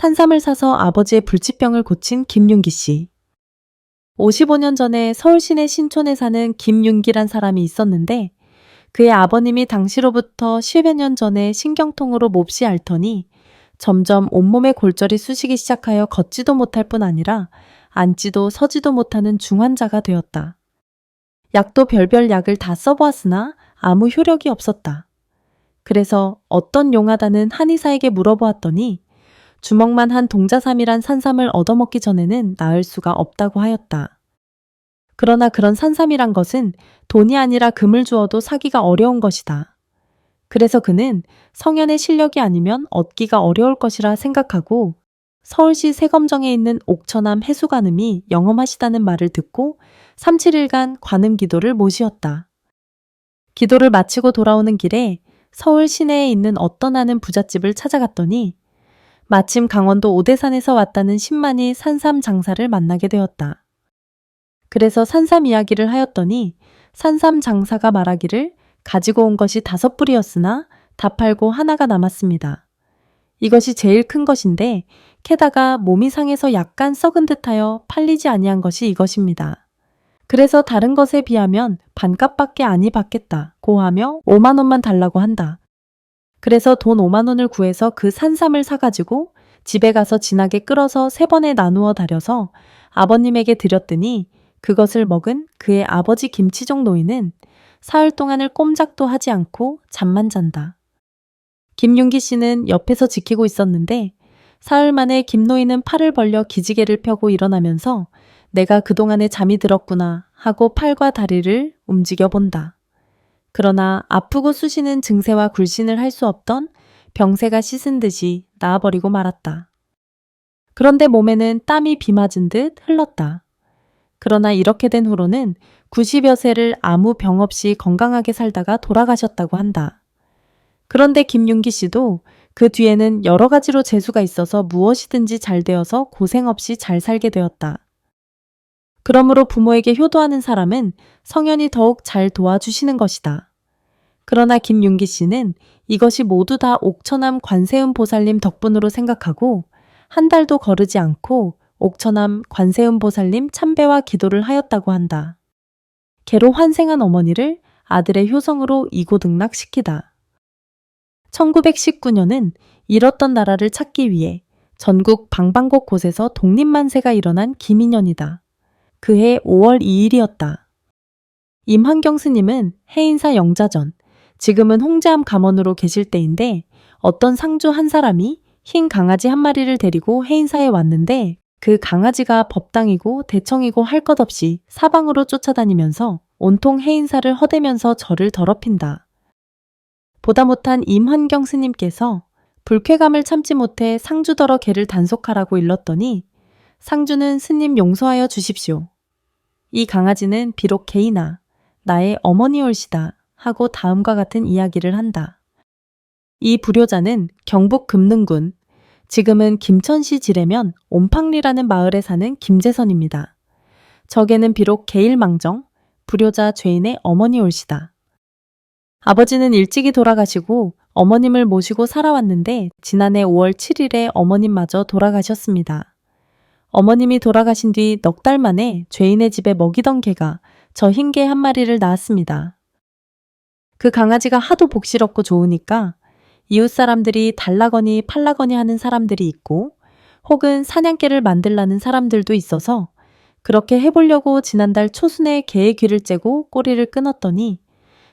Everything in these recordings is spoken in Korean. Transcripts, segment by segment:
산삼을 사서 아버지의 불치병을 고친 김윤기 씨. 55년 전에 서울 시내 신촌에 사는 김윤기란 사람이 있었는데 그의 아버님이 당시로부터 10여 년 전에 신경통으로 몹시 앓더니 점점 온몸에 골절이 쑤시기 시작하여 걷지도 못할 뿐 아니라 앉지도 서지도 못하는 중환자가 되었다. 약도 별별 약을 다 써보았으나 아무 효력이 없었다. 그래서 어떤 용하다는 한의사에게 물어보았더니 주먹만 한 동자삼이란 산삼을 얻어먹기 전에는 나을 수가 없다고 하였다. 그러나 그런 산삼이란 것은 돈이 아니라 금을 주어도 사기가 어려운 것이다. 그래서 그는 성현의 실력이 아니면 얻기가 어려울 것이라 생각하고 서울시 세검정에 있는 옥천암 해수관음이 영험하시다는 말을 듣고 3, 7일간 관음 기도를 모시었다. 기도를 마치고 돌아오는 길에 서울 시내에 있는 어떤 아는 부잣집을 찾아갔더니 마침 강원도 오대산에서 왔다는 신만이 산삼 장사를 만나게 되었다. 그래서 산삼 이야기를 하였더니 산삼 장사가 말하기를 가지고 온 것이 5뿌리였으나 다 팔고 하나가 남았습니다. 이것이 제일 큰 것인데 게다가 몸이 상해서 약간 썩은 듯하여 팔리지 아니한 것이 이것입니다. 그래서 다른 것에 비하면 반값밖에 아니 받겠다고 하며 5만 원만 달라고 한다. 그래서 돈 5만 원을 구해서 그 산삼을 사가지고 집에 가서 진하게 끓어서 3번에 나누어 달여서 아버님에게 드렸더니 그것을 먹은 그의 아버지 김치종 노인은 사흘 동안을 꼼짝도 하지 않고 잠만 잔다. 김윤기 씨는 옆에서 지키고 있었는데 사흘 만에 김 노인은 팔을 벌려 기지개를 펴고 일어나면서 내가 그동안에 잠이 들었구나 하고 팔과 다리를 움직여 본다. 그러나 아프고 쑤시는 증세와 굴신을 할 수 없던 병새가 씻은 듯이 나아버리고 말았다. 그런데 몸에는 땀이 비 맞은 듯 흘렀다. 그러나 이렇게 된 후로는 90여 세를 아무 병 없이 건강하게 살다가 돌아가셨다고 한다. 그런데 김윤기 씨도 그 뒤에는 여러 가지로 재수가 있어서 무엇이든지 잘 되어서 고생 없이 잘 살게 되었다. 그러므로 부모에게 효도하는 사람은 성현이 더욱 잘 도와주시는 것이다. 그러나 김윤기 씨는 이것이 모두 다 옥천암 관세음 보살님 덕분으로 생각하고 한 달도 거르지 않고 옥천암 관세음 보살님 참배와 기도를 하였다고 한다. 개로 환생한 어머니를 아들의 효성으로 이고등락시키다. 1919년은 잃었던 나라를 찾기 위해 전국 방방곡 곳에서 독립만세가 일어난 기민년이다. 그해 5월 2일이었다. 임환경 스님은 해인사 영자전, 지금은 홍자암 감원으로 계실 때인데 어떤 상주 한 사람이 흰 강아지 한 마리를 데리고 해인사에 왔는데 그 강아지가 법당이고 대청이고 할 것 없이 사방으로 쫓아다니면서 온통 해인사를 허대면서 저를 더럽힌다. 보다 못한 임환경 스님께서 불쾌감을 참지 못해 상주더러 개를 단속하라고 일렀더니 상주는 스님 용서하여 주십시오. 이 강아지는 비록 개이나 나의 어머니올시다 하고 다음과 같은 이야기를 한다. 이 불효자는 경북 금능군, 지금은 김천시 지뢰면 옴팡리라는 마을에 사는 김재선입니다. 적에는 비록 개일망정, 불효자 죄인의 어머니올시다. 아버지는 일찍이 돌아가시고 어머님을 모시고 살아왔는데 지난해 5월 7일에 어머님마저 돌아가셨습니다. 어머님이 돌아가신 뒤 넉 달 만에 죄인의 집에 먹이던 개가 저 흰 개 한 마리를 낳았습니다. 그 강아지가 하도 복스럽고 좋으니까 이웃 사람들이 달라거니 팔라거니 하는 사람들이 있고 혹은 사냥개를 만들라는 사람들도 있어서 그렇게 해보려고 지난달 초순에 개의 귀를 째고 꼬리를 끊었더니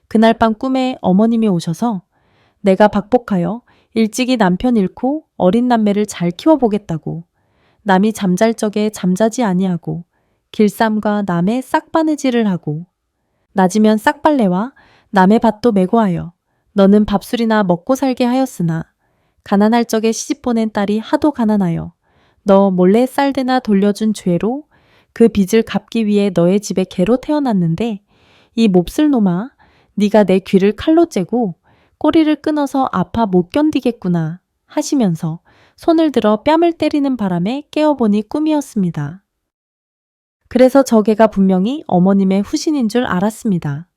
그날 밤 꿈에 어머님이 오셔서 내가 박복하여 일찍이 남편 잃고 어린 남매를 잘 키워보겠다고 남이 잠잘 적에 잠자지 아니하고 길쌈과 남의 싹바느질을 하고 낮이면 싹빨래와 남의 밭도 메고 하여 너는 밥술이나 먹고 살게 하였으나 가난할 적에 시집보낸 딸이 하도 가난하여 너 몰래 쌀대나 돌려준 죄로 그 빚을 갚기 위해 너의 집에 개로 태어났는데 이 몹쓸 놈아 네가 내 귀를 칼로 째고 꼬리를 끊어서 아파 못 견디겠구나 하시면서 손을 들어 뺨을 때리는 바람에 깨어보니 꿈이었습니다. 그래서 저 개가 분명히 어머님의 후신인 줄 알았습니다.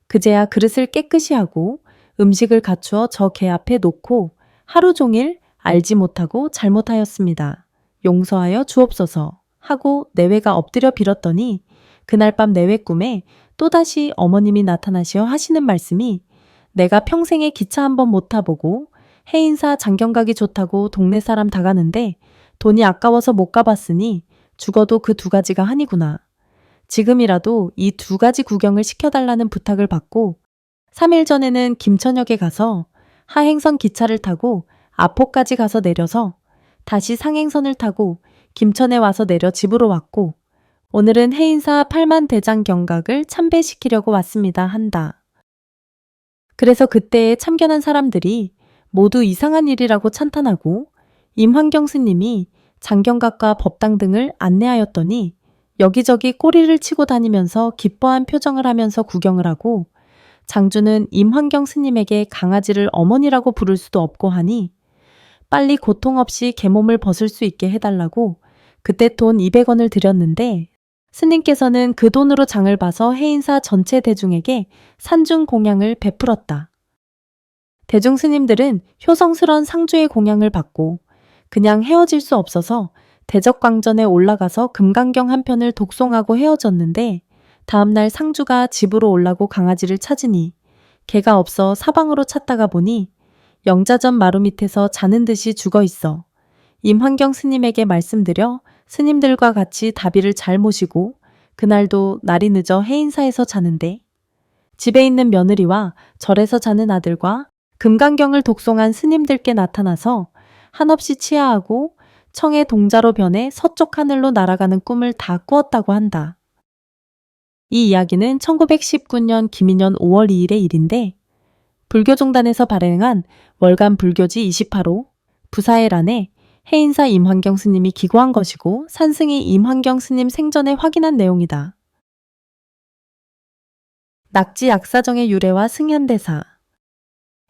그제야 그릇을 깨끗이 하고 음식을 갖추어 저 개 앞에 놓고 하루 종일 알지 못하고 잘못하였습니다. 용서하여 주옵소서 하고 내외가 엎드려 빌었더니 그날 밤 내외 꿈에 또다시 어머님이 나타나시어 하시는 말씀이 내가 평생에 기차 한번 못 타보고 해인사 장경 가기 좋다고 동네 사람 다 가는데 돈이 아까워서 못 가봤으니 죽어도 그 두 가지가 한이구나. 지금이라도 이 두 가지 구경을 시켜달라는 부탁을 받고 3일 전에는 김천역에 가서 하행선 기차를 타고 아포까지 가서 내려서 다시 상행선을 타고 김천에 와서 내려 집으로 왔고 오늘은 해인사 8만 대장 경각을 참배시키려고 왔습니다 한다. 그래서 그때에 참견한 사람들이 모두 이상한 일이라고 찬탄하고 임환경 스님이 장경각과 법당 등을 안내하였더니 여기저기 꼬리를 치고 다니면서 기뻐한 표정을 하면서 구경을 하고 장주는 임환경 스님에게 강아지를 어머니라고 부를 수도 없고 하니 빨리 고통 없이 개몸을 벗을 수 있게 해달라고 그때 돈 200원을 드렸는데 스님께서는 그 돈으로 장을 봐서 해인사 전체 대중에게 산중 공양을 베풀었다. 대중 스님들은 효성스런 상주의 공양을 받고 그냥 헤어질 수 없어서 대적광전에 올라가서 금강경 한 편을 독송하고 헤어졌는데 다음날 상주가 집으로 올라고 강아지를 찾으니 개가 없어 사방으로 찾다가 보니 영자전 마루 밑에서 자는 듯이 죽어 있어 임환경 스님에게 말씀드려 스님들과 같이 다비를 잘 모시고 그날도 날이 늦어 해인사에서 자는데 집에 있는 며느리와 절에서 자는 아들과 금강경을 독송한 스님들께 나타나서 한없이 치하하고 청의 동자로 변해 서쪽 하늘로 날아가는 꿈을 다 꾸었다고 한다. 이 이야기는 1919년 김인년 5월 2일의 일인데 불교종단에서 발행한 월간 불교지 28호 부사해란에 해인사 임환경 스님이 기고한 것이고 산승이 임환경 스님 생전에 확인한 내용이다. 낙지 약사정의 유래와 승현대사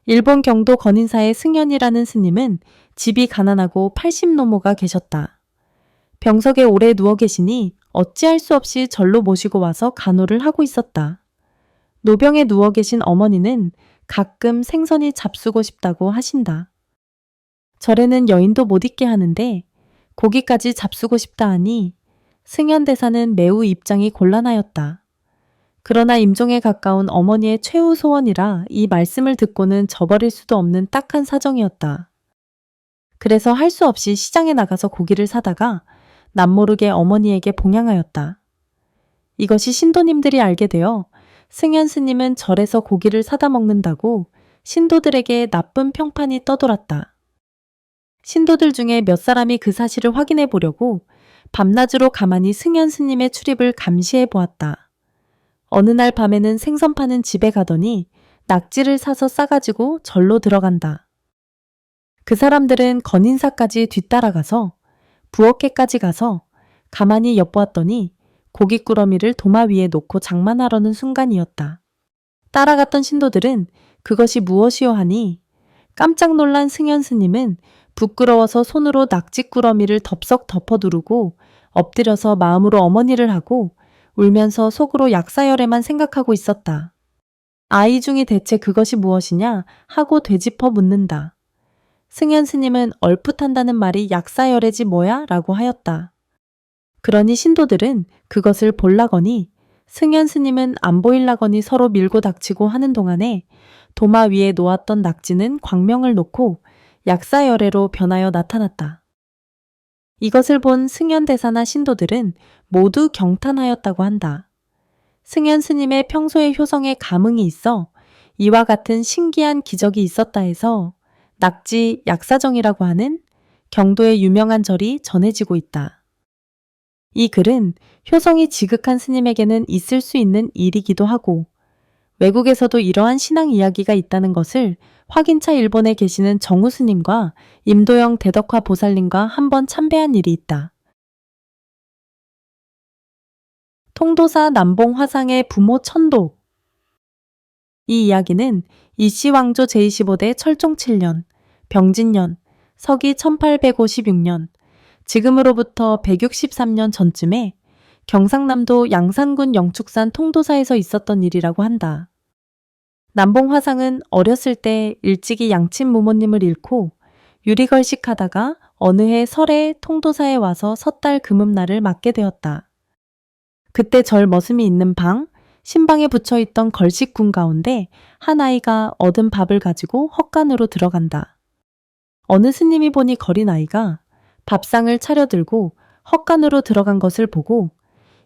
일본 경도 건인사의 승현이라는 스님은 집이 가난하고 80노모가 계셨다. 병석에 오래 누워 계시니 어찌할 수 없이 절로 모시고 와서 간호를 하고 있었다. 노병에 누워 계신 어머니는 가끔 생선이 잡수고 싶다고 하신다. 절에는 여인도 못 있게 하는데 고기까지 잡수고 싶다 하니 승현대사는 매우 입장이 곤란하였다. 그러나 임종에 가까운 어머니의 최후 소원이라 이 말씀을 듣고는 저버릴 수도 없는 딱한 사정이었다. 그래서 할 수 없이 시장에 나가서 고기를 사다가 남모르게 어머니에게 봉양하였다. 이것이 신도님들이 알게 되어 승현 스님은 절에서 고기를 사다 먹는다고 신도들에게 나쁜 평판이 떠돌았다. 신도들 중에 몇 사람이 그 사실을 확인해 보려고 밤낮으로 가만히 승현 스님의 출입을 감시해 보았다. 어느 날 밤에는 생선 파는 집에 가더니 낙지를 사서 싸가지고 절로 들어간다. 그 사람들은 건인사까지 뒤따라가서 부엌에까지 가서 가만히 엿보았더니 고깃꾸러미를 도마 위에 놓고 장만하려는 순간이었다. 따라갔던 신도들은 그것이 무엇이오 하니 깜짝 놀란 승현 스님은 부끄러워서 손으로 낙지꾸러미를 덥석 덮어두르고 엎드려서 마음으로 어머니를 하고 울면서 속으로 약사열애만 생각하고 있었다. 아이 중이 대체 그것이 무엇이냐 하고 되짚어 묻는다. 승현 스님은 얼풋한다는 말이 약사열애지 뭐야? 라고 하였다. 그러니 신도들은 그것을 볼라거니 승현 스님은 안 보일라거니 서로 밀고 닥치고 하는 동안에 도마 위에 놓았던 낙지는 광명을 놓고 약사열애로 변하여 나타났다. 이것을 본 승현대사나 신도들은 모두 경탄하였다고 한다. 승현 스님의 평소의 효성에 감흥이 있어 이와 같은 신기한 기적이 있었다 해서 낙지 약사정이라고 하는 경도의 유명한 절이 전해지고 있다. 이 글은 효성이 지극한 스님에게는 있을 수 있는 일이기도 하고 외국에서도 이러한 신앙 이야기가 있다는 것을 확인차 일본에 계시는 정우 스님과 임도영 대덕화 보살님과 한번 참배한 일이 있다. 통도사 남봉 화상의 부모 천도. 이 이야기는 이씨 왕조 제25대 철종 7년, 병진년, 서기 1856년, 지금으로부터 163년 전쯤에 경상남도 양산군 영축산 통도사에서 있었던 일이라고 한다. 남봉 화상은 어렸을 때 일찍이 양친 부모님을 잃고 유리걸식하다가 어느 해 설에 통도사에 와서 섣달 금음날을 맞게 되었다. 그때 절 머슴이 있는 방, 신방에 붙여있던 걸식군 가운데 한 아이가 얻은 밥을 가지고 헛간으로 들어간다. 어느 스님이 보니 거린 아이가 밥상을 차려들고 헛간으로 들어간 것을 보고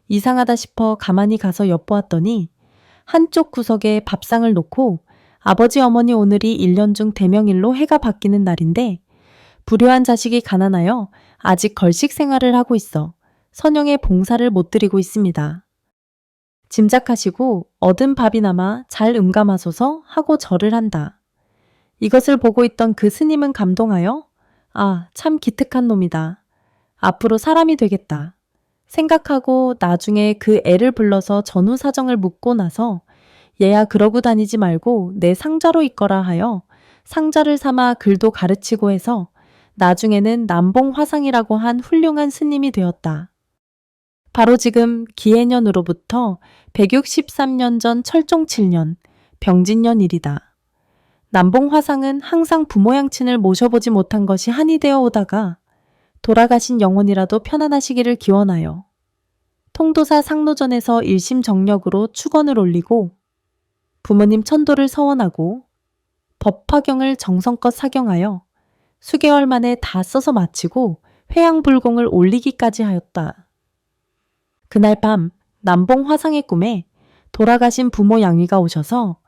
이상하다 싶어 가만히 가서 엿보았더니 한쪽 구석에 밥상을 놓고 아버지 어머니 오늘이 1년 중 대명일로 해가 바뀌는 날인데 불효한 자식이 가난하여 아직 걸식 생활을 하고 있어 선영의 봉사를 못 드리고 있습니다. 짐작하시고 얻은 밥이나마 잘 음감하소서 하고 절을 한다. 이것을 보고 있던 그 스님은 감동하여 참 기특한 놈이다. 앞으로 사람이 되겠다. 생각하고 나중에 그 애를 불러서 전후 사정을 묻고 나서 얘야 그러고 다니지 말고 내 상자로 있거라 하여 상자를 삼아 글도 가르치고 해서 나중에는 남봉화상이라고 한 훌륭한 스님이 되었다. 바로 지금 기해년으로부터 163년 전 철종 7년 병진년 일이다. 남봉화상은 항상 부모 양친을 모셔보지 못한 것이 한이 되어 오다가 돌아가신 영혼이라도 편안하시기를 기원하여 통도사 상노전에서 일심정력으로 축원을 올리고 부모님 천도를 서원하고 법화경을 정성껏 사경하여 수개월 만에 다 써서 마치고 회양불공을 올리기까지 하였다. 그날 밤 남봉화상의 꿈에 돌아가신 부모 양위가 오셔서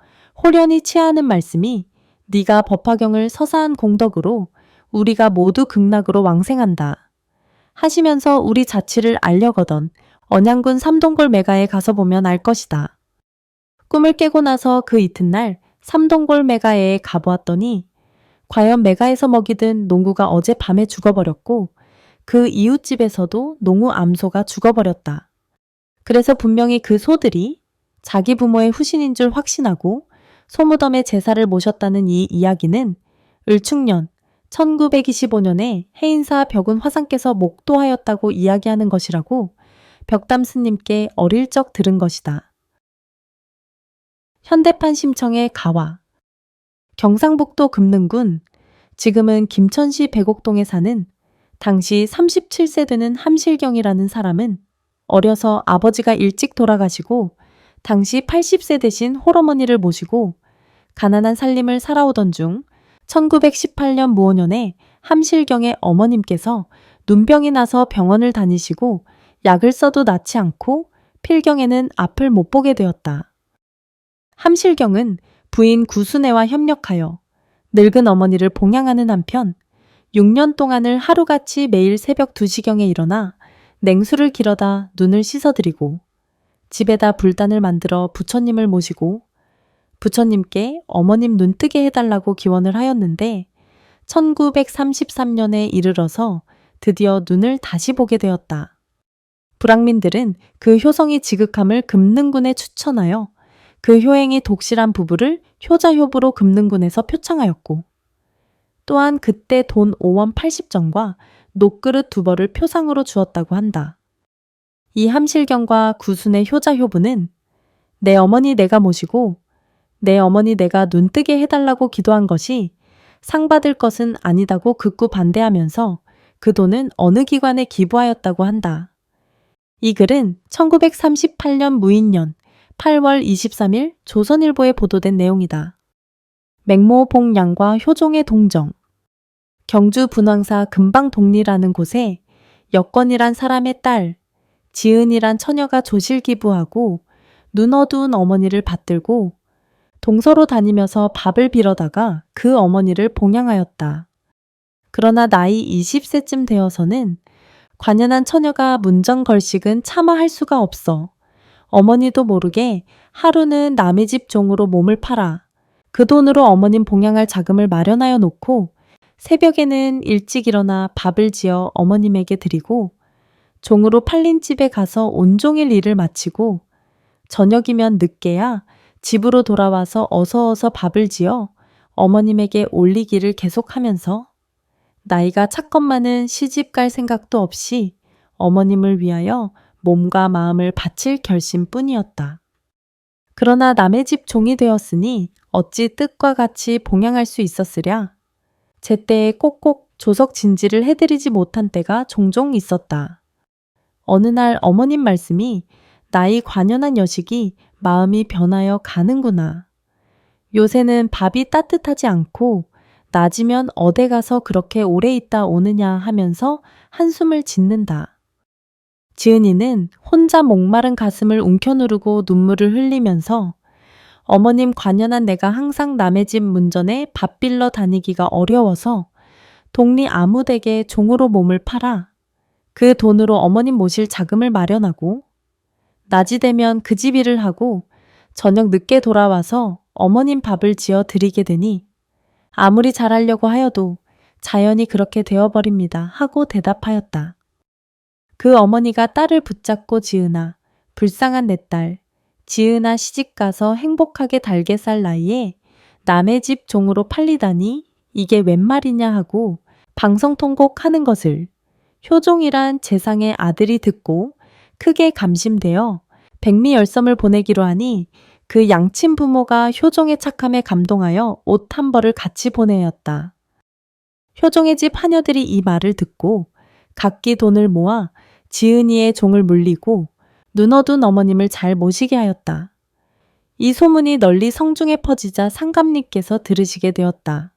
호련히 치하하는 말씀이 네가 법화경을 서사한 공덕으로 우리가 모두 극락으로 왕생한다. 하시면서 우리 자취를 알려거던 언양군 삼동골 매가에 가서 보면 알 것이다. 꿈을 깨고 나서 그 이튿날 삼동골 매가에 가보았더니 과연 매가에서 먹이던 농구가 어제 밤에 죽어버렸고 그 이웃집에서도 농우 암소가 죽어버렸다. 그래서 분명히 그 소들이 자기 부모의 후신인 줄 확신하고 소무덤에 제사를 모셨다는 이 이야기는 을충년 1925년에 해인사 벽운 화상께서 목도하였다고 이야기하는 것이라고 벽담 스님께 어릴 적 들은 것이다. 현대판 심청의 가와 경상북도 금능군, 지금은 김천시 백옥동에 사는 당시 37세 되는 함실경이라는 사람은 어려서 아버지가 일찍 돌아가시고 당시 80세 되신 홀어머니를 모시고 가난한 살림을 살아오던 중 1918년 무오년에 함실경의 어머님께서 눈병이 나서 병원을 다니시고 약을 써도 낫지 않고 필경에는 앞을 못 보게 되었다. 함실경은 부인 구순애와 협력하여 늙은 어머니를 봉양하는 한편 6년 동안을 하루같이 매일 새벽 2시경에 일어나 냉수를 길어다 눈을 씻어드리고 집에다 불단을 만들어 부처님을 모시고 부처님께 어머님 눈뜨게 해달라고 기원을 하였는데 1933년에 이르러서 드디어 눈을 다시 보게 되었다. 불황민들은 그 효성이 지극함을 금능군에 추천하여 그 효행이 독실한 부부를 효자효부로 금능군에서 표창하였고 또한 그때 돈 5원 80정과 녹그릇 2벌을 표상으로 주었다고 한다. 이 함실경과 구순의 효자효부는 내 어머니 내가 모시고 내 어머니 내가 눈뜨게 해달라고 기도한 것이 상 받을 것은 아니다고 극구 반대하면서 그 돈은 어느 기관에 기부하였다고 한다. 이 글은 1938년 무인년 8월 23일 조선일보에 보도된 내용이다. 맹모봉양과 효종의 동정. 경주 분황사 금방동리라는 곳에 여건이란 사람의 딸, 지은이란 처녀가 조실기부하고 눈 어두운 어머니를 받들고 동서로 다니면서 밥을 빌어다가 그 어머니를 봉양하였다. 그러나 나이 20세쯤 되어서는 관연한 처녀가 문정걸식은 차마 할 수가 없어 어머니도 모르게 하루는 남의 집 종으로 몸을 팔아 그 돈으로 어머님 봉양할 자금을 마련하여 놓고 새벽에는 일찍 일어나 밥을 지어 어머님에게 드리고 종으로 팔린 집에 가서 온종일 일을 마치고 저녁이면 늦게야 집으로 돌아와서 어서 밥을 지어 어머님에게 올리기를 계속하면서 나이가 차껏 많은 시집 갈 생각도 없이 어머님을 위하여 몸과 마음을 바칠 결심뿐이었다. 그러나 남의 집 종이 되었으니 어찌 뜻과 같이 봉양할 수 있었으랴. 제때에 꼭꼭 조석 진지를 해드리지 못한 때가 종종 있었다. 어느 날 어머님 말씀이 나이 관연한 여식이 마음이 변하여 가는구나. 요새는 밥이 따뜻하지 않고 낮이면 어디 가서 그렇게 오래 있다 오느냐 하면서 한숨을 짓는다. 지은이는 혼자 목마른 가슴을 움켜누르고 눈물을 흘리면서 어머님 관연한 내가 항상 남의 집 문전에 밥 빌러 다니기가 어려워서 동리 아무댁에 종으로 몸을 팔아 그 돈으로 어머님 모실 자금을 마련하고 낮이 되면 그 집 일을 하고 저녁 늦게 돌아와서 어머님 밥을 지어 드리게 되니 아무리 잘하려고 하여도 자연히 그렇게 되어버립니다 하고 대답하였다. 그 어머니가 딸을 붙잡고 지은아, 불쌍한 내 딸, 지은아 시집가서 행복하게 달게 살 나이에 남의 집 종으로 팔리다니 이게 웬 말이냐 하고 방성통곡 하는 것을 효종이란 재상의 아들이 듣고 크게 감심되어 백미열섬을 보내기로 하니 그 양친 부모가 효종의 착함에 감동하여 옷 한 벌을 같이 보내었다. 효종의 집 하녀들이 이 말을 듣고 각기 돈을 모아 지은이의 종을 물리고 눈어둔 어머님을 잘 모시게 하였다. 이 소문이 널리 성중에 퍼지자 상감님께서 들으시게 되었다.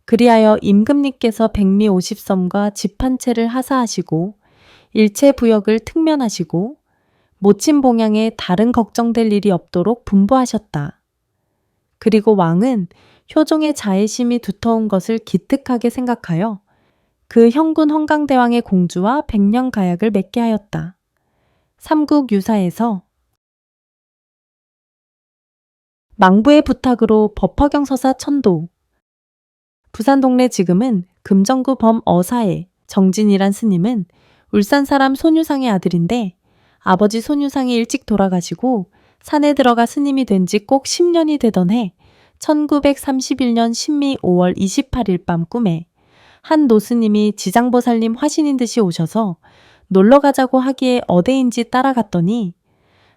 그리하여 임금님께서 백미 50섬과 집 한 채를 하사하시고 일체 부역을 특면하시고 모친 봉양에 다른 걱정될 일이 없도록 분부하셨다. 그리고 왕은 효종의 자애심이 두터운 것을 기특하게 생각하여 그 형군 헌강대왕의 공주와 백년 가약을 맺게 하였다. 삼국유사에서 망부의 부탁으로 법화경 서사 천도. 부산 동래 지금은 금정구 범어사의 정진이란 스님은 울산 사람 손유상의 아들인데 아버지 손유상이 일찍 돌아가시고 산에 들어가 스님이 된 지 꼭 10년이 되던 해 1931년 신미 5월 28일 밤 꿈에 한 노스님이 지장보살님 화신인 듯이 오셔서 놀러 가자고 하기에 어디인지 따라갔더니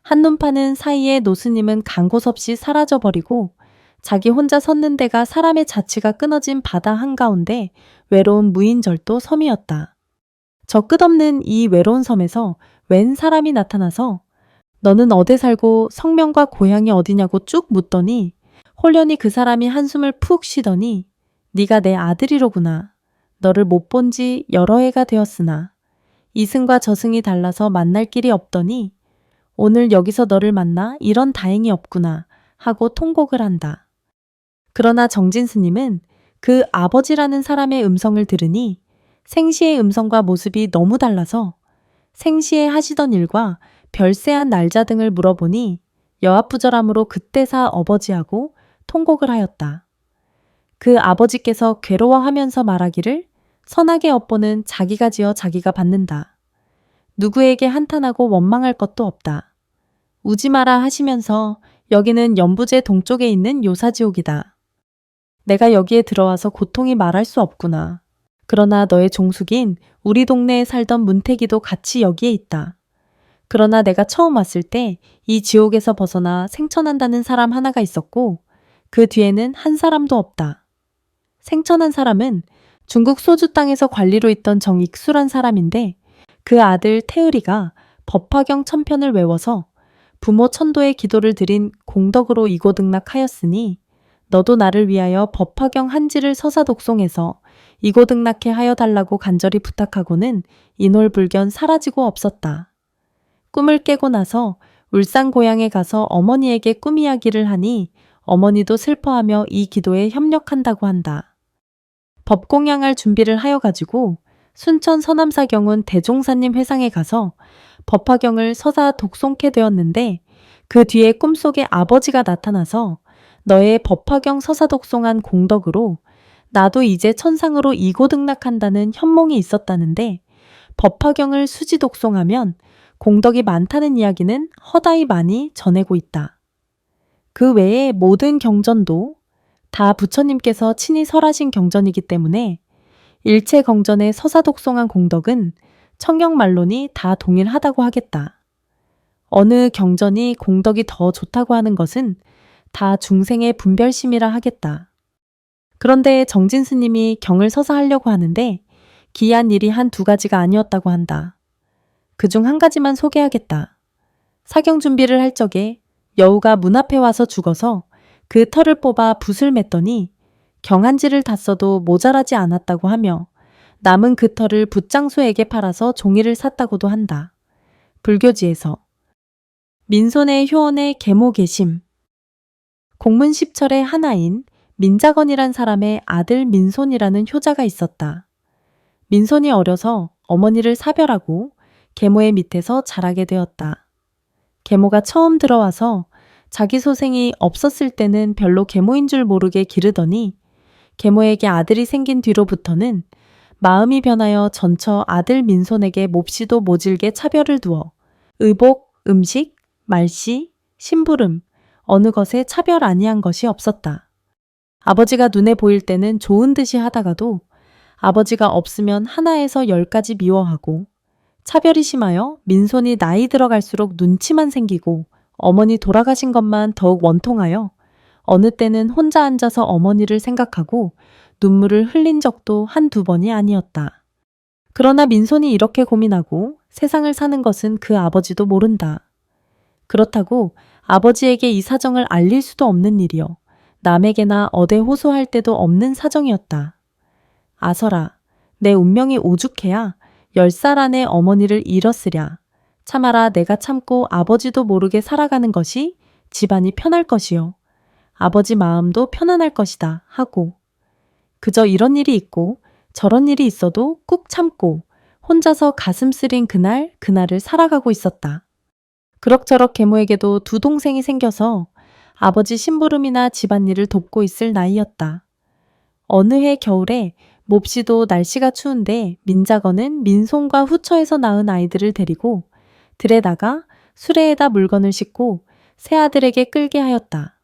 한눈 파는 사이에 노스님은 간 곳 없이 사라져버리고 자기 혼자 섰는 데가 사람의 자취가 끊어진 바다 한가운데 외로운 무인절도 섬이었다. 저 끝없는 이 외로운 섬에서 웬 사람이 나타나서 너는 어디 살고 성명과 고향이 어디냐고 쭉 묻더니 홀련히 그 사람이 한숨을 푹 쉬더니 네가 내 아들이로구나. 너를 못 본 지 여러 해가 되었으나 이승과 저승이 달라서 만날 길이 없더니 오늘 여기서 너를 만나 이런 다행이 없구나 하고 통곡을 한다. 그러나 정진 스님은 그 아버지라는 사람의 음성을 들으니 생시의 음성과 모습이 너무 달라서 생시에 하시던 일과 별세한 날짜 등을 물어보니 여압부절함으로 그때사 어버지하고 통곡을 하였다. 그 아버지께서 괴로워하면서 말하기를 선하게 업보는 자기가 지어 자기가 받는다. 누구에게 한탄하고 원망할 것도 없다. 우지 마라 하시면서 여기는 연부제 동쪽에 있는 요사지옥이다. 내가 여기에 들어와서 고통이 말할 수 없구나. 그러나 너의 종숙인 우리 동네에 살던 문태기도 같이 여기에 있다. 그러나 내가 처음 왔을 때 이 지옥에서 벗어나 생천한다는 사람 하나가 있었고 그 뒤에는 한 사람도 없다. 생천한 사람은 중국 소주 땅에서 관리로 있던 정익수란 사람인데 그 아들 태을이가 법화경 천편을 외워서 부모 천도의 기도를 드린 공덕으로 이고등락하였으니 너도 나를 위하여 법화경 한지를 서사 독송해서 이고등락해 하여 달라고 간절히 부탁하고는 인홀불견 사라지고 없었다. 꿈을 깨고 나서 울산 고향에 가서 어머니에게 꿈 이야기를 하니 어머니도 슬퍼하며 이 기도에 협력한다고 한다. 법공양할 준비를 하여가지고 순천 서남사경운 대종사님 회상에 가서 법화경을 서사 독송케 되었는데 그 뒤에 꿈속에 아버지가 나타나서 너의 법화경 서사 독송한 공덕으로 나도 이제 천상으로 이고등락한다는 현몽이 있었다는데 법화경을 수지 독송하면 공덕이 많다는 이야기는 허다히 많이 전해고 있다. 그 외에 모든 경전도 다 부처님께서 친히 설하신 경전이기 때문에 일체 경전의 서사 독송한 공덕은 청경말론이 다 동일하다고 하겠다. 어느 경전이 공덕이 더 좋다고 하는 것은 다 중생의 분별심이라 하겠다. 그런데 정진 스님이 경을 서서 하려고 하는데 기이한 일이 한 두 가지가 아니었다고 한다. 그중 한 가지만 소개하겠다. 사경 준비를 할 적에 여우가 문 앞에 와서 죽어서 그 털을 뽑아 붓을 맸더니 경한지를 다 써도 모자라지 않았다고 하며 남은 그 털을 붓장수에게 팔아서 종이를 샀다고도 한다. 불교지에서 민손의 효원의 계모 계심. 공문 10철의 하나인 민자건이란 사람의 아들 민손이라는 효자가 있었다. 민손이 어려서 어머니를 사별하고 계모의 밑에서 자라게 되었다. 계모가 처음 들어와서 자기 소생이 없었을 때는 별로 계모인 줄 모르게 기르더니 계모에게 아들이 생긴 뒤로부터는 마음이 변하여 전처 아들 민손에게 몹시도 모질게 차별을 두어 의복, 음식, 말씨, 심부름, 어느 것에 차별 아니한 것이 없었다. 아버지가 눈에 보일 때는 좋은 듯이 하다가도 아버지가 없으면 하나에서 10가지 미워하고 차별이 심하여 민손이 나이 들어갈수록 눈치만 생기고 어머니 돌아가신 것만 더욱 원통하여 어느 때는 혼자 앉아서 어머니를 생각하고 눈물을 흘린 적도 한두 번이 아니었다. 그러나 민손이 이렇게 고민하고 세상을 사는 것은 그 아버지도 모른다. 그렇다고 아버지에게 이 사정을 알릴 수도 없는 일이요. 남에게나 어대 호소할 때도 없는 사정이었다. 아서라, 내 운명이 오죽해야 10살 안에 어머니를 잃었으랴. 참아라 내가 참고 아버지도 모르게 살아가는 것이 집안이 편할 것이요. 아버지 마음도 편안할 것이다 하고 그저 이런 일이 있고 저런 일이 있어도 꾹 참고 혼자서 가슴 쓰린 그날을 살아가고 있었다. 그럭저럭 계모에게도 두 동생이 생겨서 아버지 심부름이나 집안일을 돕고 있을 나이였다. 어느 해 겨울에 몹시도 날씨가 추운데 민자건은 민손과 후처에서 낳은 아이들을 데리고 들에다가 수레에다 물건을 싣고 새아들에게 끌게 하였다.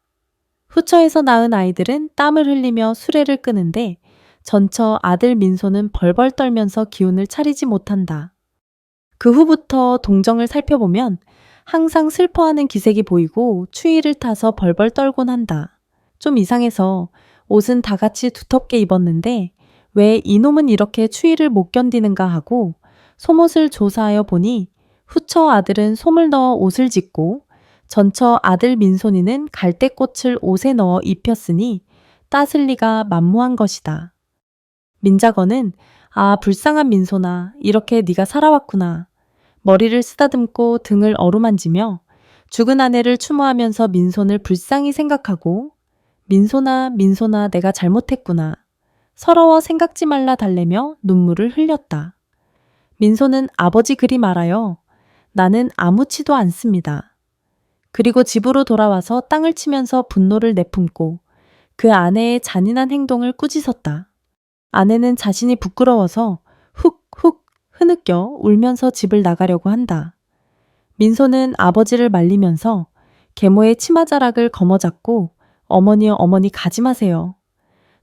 후처에서 낳은 아이들은 땀을 흘리며 수레를 끄는데 전처 아들 민손은 벌벌 떨면서 기운을 차리지 못한다. 그 후부터 동정을 살펴보면 항상 슬퍼하는 기색이 보이고 추위를 타서 벌벌 떨곤 한다. 좀 이상해서 옷은 다 같이 두텁게 입었는데 왜 이놈은 이렇게 추위를 못 견디는가 하고 솜옷을 조사하여 보니 후처 아들은 솜을 넣어 옷을 짓고 전처 아들 민손이는 갈대꽃을 옷에 넣어 입혔으니 따슬 리가 만무한 것이다. 민자건은 아 불쌍한 민손아 이렇게 네가 살아왔구나. 머리를 쓰다듬고 등을 어루만지며 죽은 아내를 추모하면서 민손을 불쌍히 생각하고 민손아 민손아 내가 잘못했구나. 서러워 생각지 말라 달래며 눈물을 흘렸다. 민손은 아버지 그리 말하여 나는 아무치도 않습니다. 그리고 집으로 돌아와서 땅을 치면서 분노를 내품고 그 아내의 잔인한 행동을 꾸짖었다. 아내는 자신이 부끄러워서 훅훅 흐느껴 울면서 집을 나가려고 한다. 민손은 아버지를 말리면서 계모의 치마자락을 거머잡고 어머니여 어머니 가지 마세요.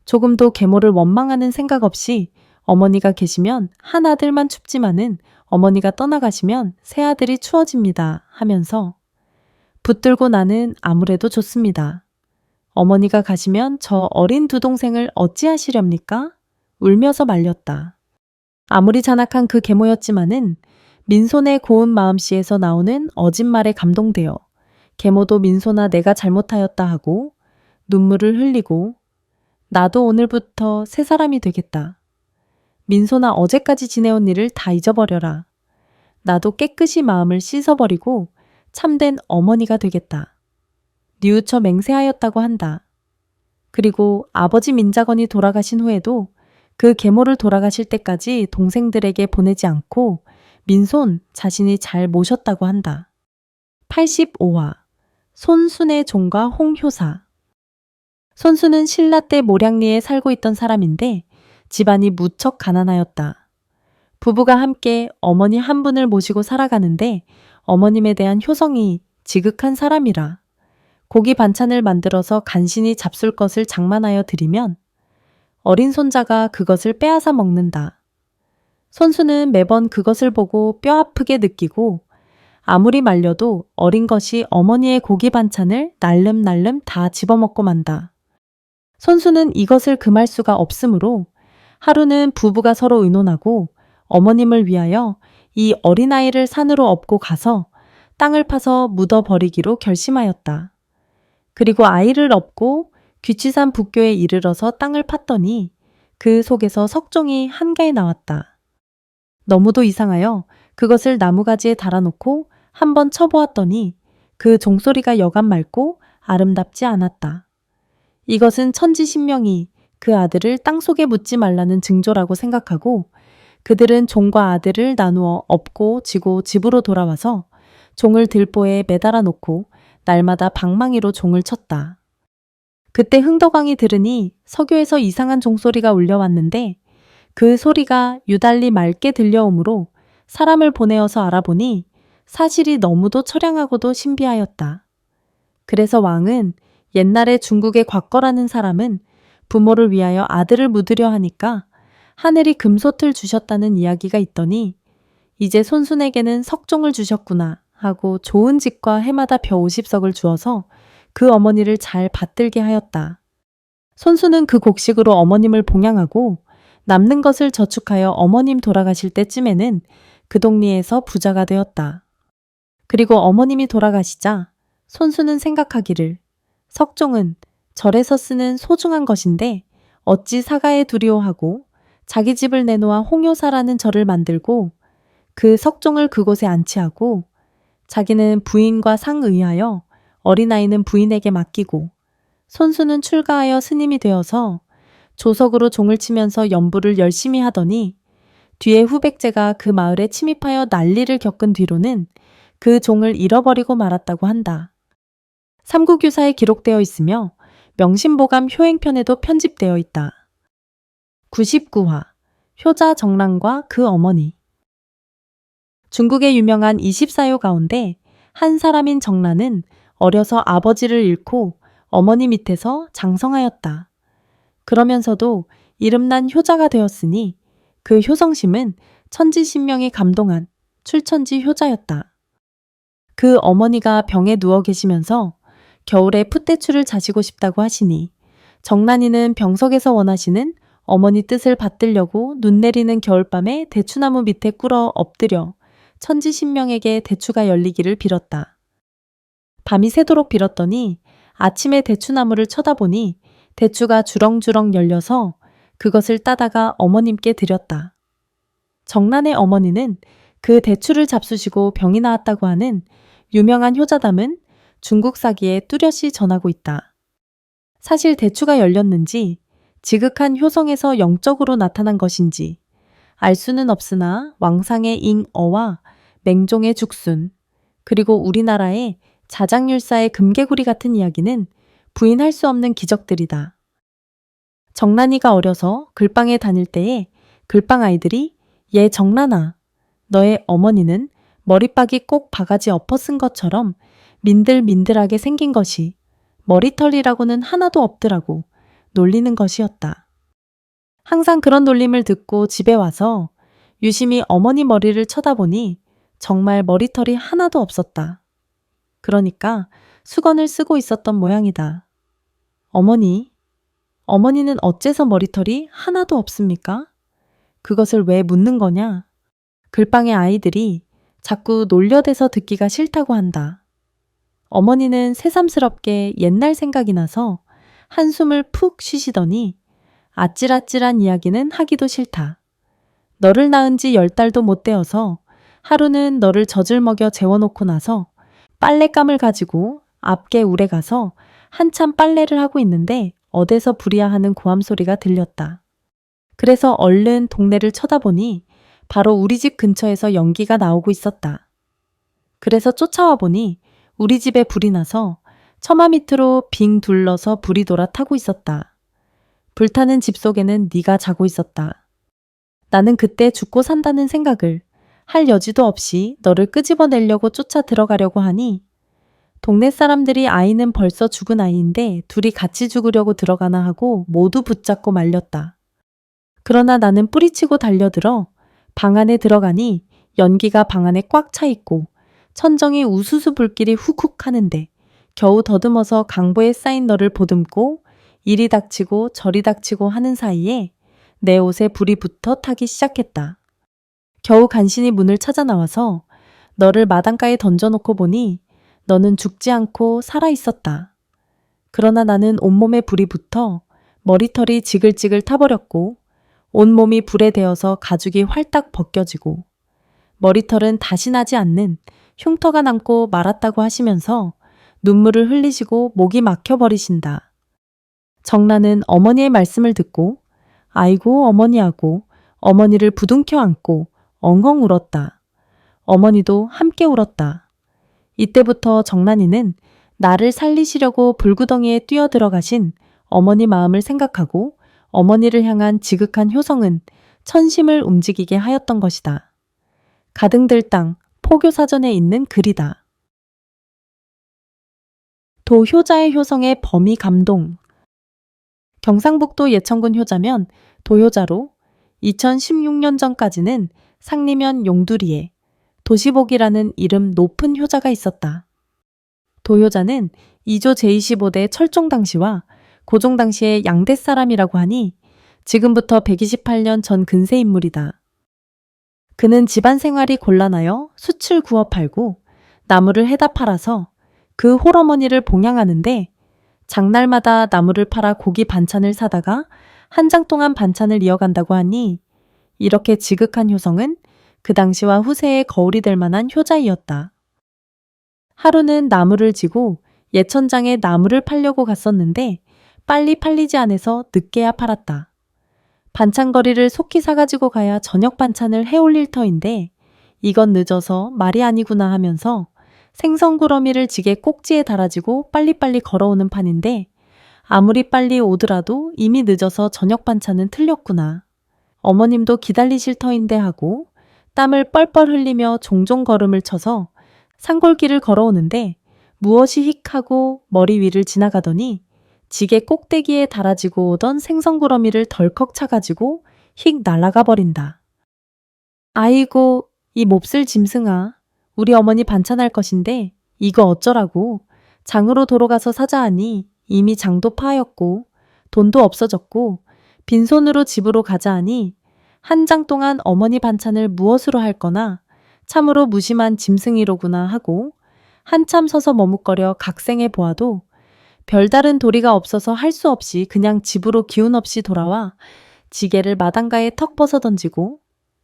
조금도 계모를 원망하는 생각 없이 어머니가 계시면 한 아들만 춥지만은 어머니가 떠나가시면 새 아들이 추워집니다 하면서 붙들고 나는 아무래도 좋습니다. 어머니가 가시면 저 어린 두 동생을 어찌하시렵니까? 울면서 말렸다. 아무리 잔악한 그 계모였지만은 민손의 고운 마음씨에서 나오는 어짓말에 감동되어 계모도 민손아 내가 잘못하였다 하고 눈물을 흘리고 나도 오늘부터 새 사람이 되겠다. 민손아 어제까지 지내온 일을 다 잊어버려라. 나도 깨끗이 마음을 씻어버리고 참된 어머니가 되겠다. 뉘우쳐 맹세하였다고 한다. 그리고 아버지 민자건이 돌아가신 후에도 그 계모를 돌아가실 때까지 동생들에게 보내지 않고 민손 자신이 잘 모셨다고 한다. 85화 손순의 종과 홍효사. 손수는 신라 때 모량리에 살고 있던 사람인데 집안이 무척 가난하였다. 부부가 함께 어머니 한 분을 모시고 살아가는데 어머님에 대한 효성이 지극한 사람이라 고기 반찬을 만들어서 간신히 잡술 것을 장만하여 드리면 어린 손자가 그것을 빼앗아 먹는다. 손수는 매번 그것을 보고 뼈 아프게 느끼고 아무리 말려도 어린 것이 어머니의 고기 반찬을 날름날름 다 집어먹고 만다. 손수는 이것을 금할 수가 없으므로 하루는 부부가 서로 의논하고 어머님을 위하여 이 어린아이를 산으로 업고 가서 땅을 파서 묻어버리기로 결심하였다. 그리고 아이를 업고 귀치산 북교에 이르러서 땅을 팠더니 그 속에서 석종이 한가해 나왔다. 너무도 이상하여 그것을 나무가지에 달아놓고 한번 쳐보았더니 그 종소리가 여간 맑고 아름답지 않았다. 이것은 천지신명이 그 아들을 땅속에 묻지 말라는 징조라고 생각하고 그들은 종과 아들을 나누어 업고 지고 집으로 돌아와서 종을 들보에 매달아 놓고 날마다 방망이로 종을 쳤다. 그때 흥덕왕이 들으니 서교에서 이상한 종소리가 울려왔는데 그 소리가 유달리 맑게 들려오므로 사람을 보내어서 알아보니 사실이 너무도 처량하고도 신비하였다. 그래서 왕은 옛날에 중국의 곽거라는 사람은 부모를 위하여 아들을 묻으려 하니까 하늘이 금솥을 주셨다는 이야기가 있더니 이제 손순에게는 석종을 주셨구나 하고 좋은 집과 해마다 벼 50석을 주어서 그 어머니를 잘 받들게 하였다. 손수는 그 곡식으로 어머님을 봉양하고 남는 것을 저축하여 어머님 돌아가실 때쯤에는 그 동리에서 부자가 되었다. 그리고 어머님이 돌아가시자 손수는 생각하기를 석종은 절에서 쓰는 소중한 것인데 어찌 사가에 두리오 하고 자기 집을 내놓아 홍요사라는 절을 만들고 그 석종을 그곳에 안치하고 자기는 부인과 상의하여 어린아이는 부인에게 맡기고 손수는 출가하여 스님이 되어서 조석으로 종을 치면서 연부를 열심히 하더니 뒤에 후백제가 그 마을에 침입하여 난리를 겪은 뒤로는 그 종을 잃어버리고 말았다고 한다. 삼국유사에 기록되어 있으며 명심보감 효행편에도 편집되어 있다. 99화 효자 정란과 그 어머니. 중국의 유명한 24요 가운데 한 사람인 정란은 어려서 아버지를 잃고 어머니 밑에서 장성하였다. 그러면서도 이름난 효자가 되었으니 그 효성심은 천지신명이 감동한 출천지 효자였다. 그 어머니가 병에 누워 계시면서 겨울에 풋대추를 자시고 싶다고 하시니 정란이는 병석에서 원하시는 어머니 뜻을 받들려고 눈 내리는 겨울밤에 대추나무 밑에 꿇어 엎드려 천지신명에게 대추가 열리기를 빌었다. 밤이 새도록 빌었더니 아침에 대추나무를 쳐다보니 대추가 주렁주렁 열려서 그것을 따다가 어머님께 드렸다. 정란의 어머니는 그 대추를 잡수시고 병이 나았다고 하는 유명한 효자담은 중국사기에 뚜렷이 전하고 있다. 사실 대추가 열렸는지 지극한 효성에서 영적으로 나타난 것인지 알 수는 없으나 왕상의 잉어와 맹종의 죽순 그리고 우리나라의 자장율사의 금개구리 같은 이야기는 부인할 수 없는 기적들이다. 정란이가 어려서 글방에 다닐 때에 글방 아이들이 얘 정란아, 너의 어머니는 머리박이 꼭 바가지 엎어 쓴 것처럼 민들민들하게 생긴 것이 머리털이라고는 하나도 없더라고 놀리는 것이었다. 항상 그런 놀림을 듣고 집에 와서 유심히 어머니 머리를 쳐다보니 정말 머리털이 하나도 없었다. 그러니까 수건을 쓰고 있었던 모양이다. 어머니는 어째서 머리털이 하나도 없습니까? 그것을 왜 묻는 거냐? 글방의 아이들이 자꾸 놀려대서 듣기가 싫다고 한다. 어머니는 새삼스럽게 옛날 생각이 나서 한숨을 푹 쉬시더니 아찔아찔한 이야기는 하기도 싫다. 너를 낳은 지 10달도 못 되어서 하루는 너를 젖을 먹여 재워놓고 나서 빨랫감을 가지고 앞개 울에 가서 한참 빨래를 하고 있는데 어디서 부랴 하는 고함 소리가 들렸다. 그래서 얼른 동네를 쳐다보니 바로 우리 집 근처에서 연기가 나오고 있었다. 그래서 쫓아와 보니 우리 집에 불이 나서 처마 밑으로 빙 둘러서 불이 돌아 타고 있었다. 불타는 집 속에는 네가 자고 있었다. 나는 그때 죽고 산다는 생각을 할 여지도 없이 너를 끄집어내려고 쫓아 들어가려고 하니 동네 사람들이 아이는 벌써 죽은 아이인데 둘이 같이 죽으려고 들어가나 하고 모두 붙잡고 말렸다. 그러나 나는 뿌리치고 달려들어 방 안에 들어가니 연기가 방 안에 꽉 차 있고 천정이 우수수 불길이 훅훅 하는데 겨우 더듬어서 강보에 쌓인 너를 보듬고 이리 닥치고 저리 닥치고 하는 사이에 내 옷에 불이 붙어 타기 시작했다. 겨우 간신히 문을 찾아 나와서 너를 마당가에 던져놓고 보니 너는 죽지 않고 살아 있었다. 그러나 나는 온몸에 불이 붙어 머리털이 지글지글 타버렸고 온몸이 불에 데어서 가죽이 활딱 벗겨지고 머리털은 다시 나지 않는 흉터가 남고 말았다고 하시면서 눈물을 흘리시고 목이 막혀버리신다. 정란은 어머니의 말씀을 듣고 아이고 어머니 하고 어머니를 부둥켜 안고 엉엉 울었다. 어머니도 함께 울었다. 이때부터 정란이는 나를 살리시려고 불구덩이에 뛰어들어가신 어머니 마음을 생각하고 어머니를 향한 지극한 효성은 천심을 움직이게 하였던 것이다. 가등들땅 포교사전에 있는 글이다. 도효자의 효성에 범이 감동. 경상북도 예천군 효자면 도효자로 2016년 전까지는 상리면 용두리에 도시복이라는 이름 높은 효자가 있었다. 도효자는 2조 제25대 철종 당시와 고종 당시의 양대 사람이라고 하니 지금부터 128년 전 근세 인물이다. 그는 집안 생활이 곤란하여 숯을 구워 팔고 나무를 해다 팔아서 그 홀어머니를 봉양하는데 장날마다 나무를 팔아 고기 반찬을 사다가 한 장 동안 반찬을 이어간다고 하니 이렇게 지극한 효성은 그 당시와 후세의 거울이 될 만한 효자이었다. 하루는 나무를 지고 예천장에 나무를 팔려고 갔었는데 빨리 팔리지 않아서 늦게야 팔았다. 반찬거리를 속히 사가지고 가야 저녁 반찬을 해올릴 터인데 이건 늦어서 말이 아니구나 하면서 생선구러미를 지게 꼭지에 달아지고 빨리빨리 걸어오는 판인데 아무리 빨리 오더라도 이미 늦어서 저녁 반찬은 틀렸구나. 어머님도 기다리실 터인데 하고 땀을 뻘뻘 흘리며 종종 걸음을 쳐서 산골길을 걸어오는데 무엇이 휙 하고 머리 위를 지나가더니 지게 꼭대기에 달아지고 오던 생선구러미를 덜컥 차가지고 휙 날아가 버린다. 아이고 이 몹쓸 짐승아. 우리 어머니 반찬할 것인데 이거 어쩌라고. 장으로 도로 가서 사자 하니 이미 장도 파였고 돈도 없어졌고 빈손으로 집으로 가자 하니 한 장 동안 어머니 반찬을 무엇으로 할 거나 참으로 무심한 짐승이로구나 하고 한참 서서 머뭇거려 각생해 보아도 별다른 도리가 없어서 할 수 없이 그냥 집으로 기운 없이 돌아와 지게를 마당가에 턱 벗어 던지고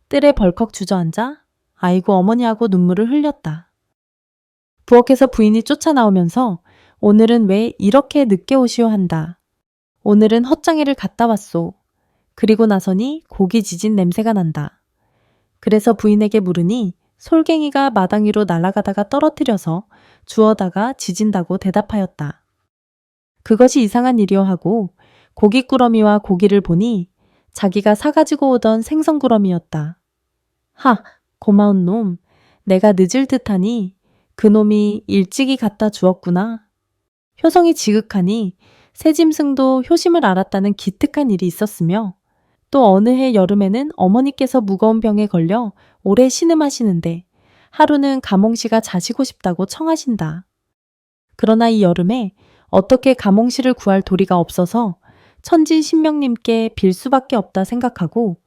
뜰에 벌컥 주저앉아 아이고 어머니하고 눈물을 흘렸다. 부엌에서 부인이 쫓아나오면서 오늘은 왜 이렇게 늦게 오시오 한다. 오늘은 헛장에를 갔다 왔소. 그리고 나서니 고기 지진 냄새가 난다. 그래서 부인에게 물으니 솔갱이가 마당 위로 날아가다가 떨어뜨려서 주워다가 지진다고 대답하였다. 그것이 이상한 일이여 하고 고깃구러미와 고기를 보니 자기가 사가지고 오던 생선구러미였다. 하, 고마운 놈. 내가 늦을 듯하니 그놈이 일찍이 갖다 주었구나. 효성이 지극하니 새짐승도 효심을 알았다는 기특한 일이 있었으며 또 어느 해 여름에는 어머니께서 무거운 병에 걸려 오래 신음하시는데 하루는 가몽씨가 자시고 싶다고 청하신다. 그러나 이 여름에 어떻게 가몽씨를 구할 도리가 없어서 천지 신명님께 빌 수밖에 없다 생각하고